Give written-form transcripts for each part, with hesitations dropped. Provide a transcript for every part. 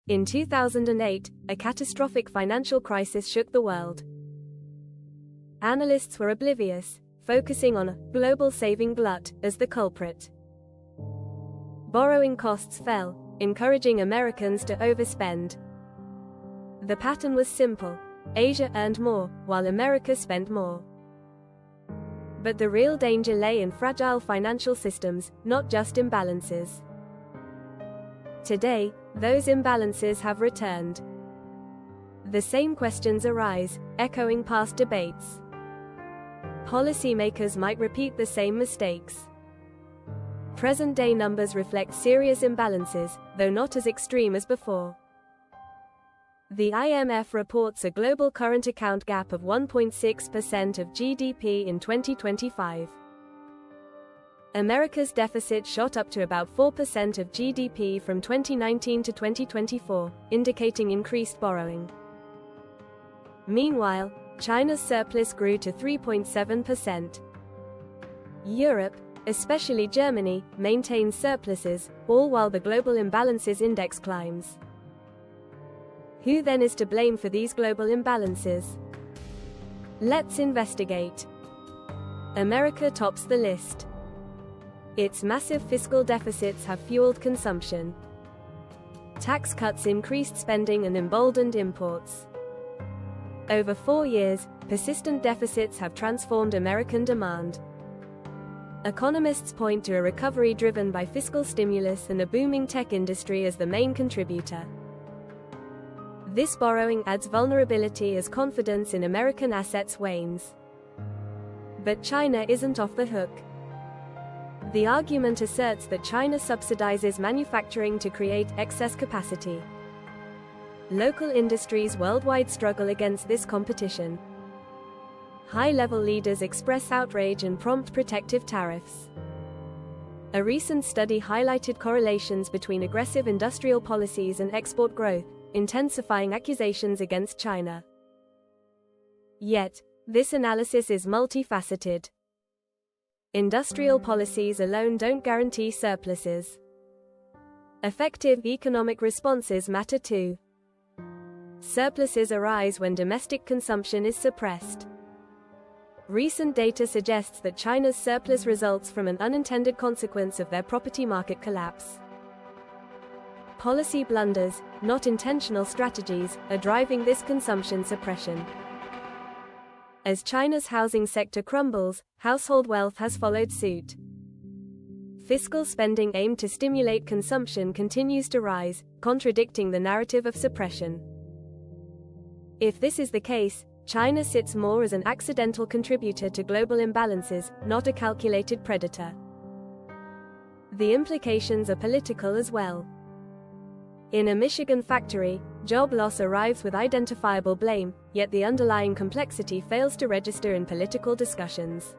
In 2008, a catastrophic financial crisis shook the world. Analysts were oblivious, focusing on a global saving glut as the culprit. Borrowing costs fell, encouraging Americans to overspend. The pattern was simple: Asia earned more, while America spent more. But the real danger lay in fragile financial systems, not just imbalances. Today, those imbalances have returned. The same questions arise, echoing past debates. Policymakers might repeat the same mistakes. Present-day numbers reflect serious imbalances, though not as extreme as before. The IMF reports a global current account gap of 1.6% of GDP in 2025. America's deficit shot up to about 4% of GDP from 2019 to 2024, indicating increased borrowing. Meanwhile, China's surplus grew to 3.7%. Europe, especially Germany, maintains surpluses, all while the global imbalances index climbs. Who then is to blame for these global imbalances? Let's investigate. America tops the list. Its massive fiscal deficits have fueled consumption. Tax cuts increased spending and emboldened imports. Over 4 years, persistent deficits have transformed American demand. Economists point to a recovery driven by fiscal stimulus and a booming tech industry as the main contributor. This borrowing adds vulnerability as confidence in American assets wanes. But China isn't off the hook. The argument asserts that China subsidizes manufacturing to create excess capacity. Local industries worldwide struggle against this competition. High-level leaders express outrage and prompt protective tariffs. A recent study highlighted correlations between aggressive industrial policies and export growth, intensifying accusations against China. Yet, this analysis is multifaceted. Industrial policies alone don't guarantee surpluses. Effective economic responses matter too. Surpluses arise when domestic consumption is suppressed. Recent data suggests that China's surplus results from an unintended consequence of their property market collapse. Policy blunders, not intentional strategies, are driving this consumption suppression. As China's housing sector crumbles, household wealth has followed suit. Fiscal spending aimed to stimulate consumption continues to rise, contradicting the narrative of suppression. If this is the case, China sits more as an accidental contributor to global imbalances, not a calculated predator. The implications are political as well. In a Michigan factory, job loss arrives with identifiable blame, yet the underlying complexity fails to register in political discussions.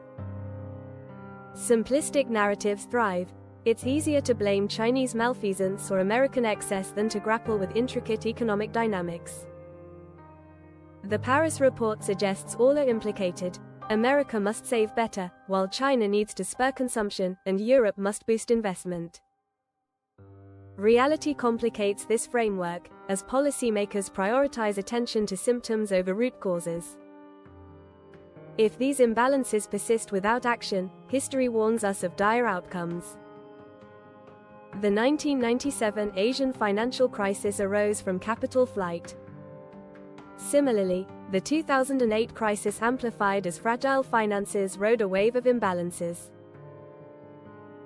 Simplistic narratives thrive. It's easier to blame Chinese malfeasance or American excess than to grapple with intricate economic dynamics. The Paris report suggests all are implicated. America must save better, while China needs to spur consumption, and Europe must boost investment. Reality complicates this framework, as policymakers prioritize attention to symptoms over root causes. If these imbalances persist without action, history warns us of dire outcomes. The 1997 Asian financial crisis arose from capital flight. Similarly, the 2008 crisis amplified as fragile finances rode a wave of imbalances.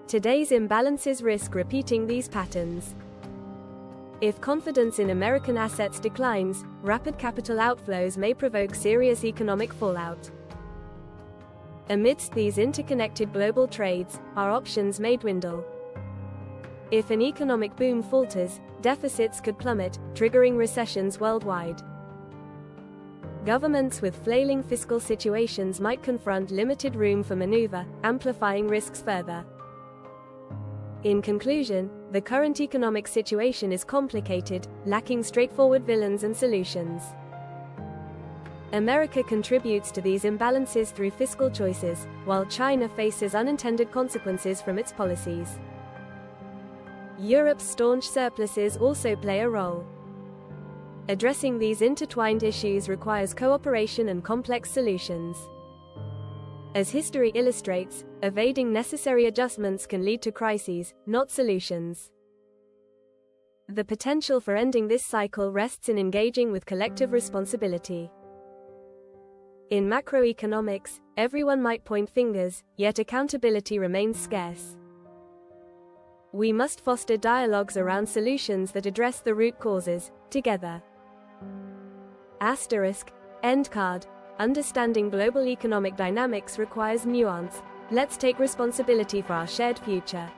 Today's imbalances risk repeating these patterns. If confidence in American assets declines, rapid capital outflows may provoke serious economic fallout. Amidst these interconnected global trades, our options may dwindle. If an economic boom falters, deficits could plummet, triggering recessions worldwide. Governments with flailing fiscal situations might confront limited room for maneuver, amplifying risks further. In conclusion, the current economic situation is complicated, lacking straightforward villains and solutions. America contributes to these imbalances through fiscal choices, while China faces unintended consequences from its policies. Europe's staunch surpluses also play a role. Addressing these intertwined issues requires cooperation and complex solutions. As history illustrates, evading necessary adjustments can lead to crises, not solutions. The potential for ending this cycle rests in engaging with collective responsibility. In macroeconomics, everyone might point fingers, yet accountability remains scarce. We must foster dialogues around solutions that address the root causes, together. End card. Understanding global economic dynamics requires nuance. Let's take responsibility for our shared future.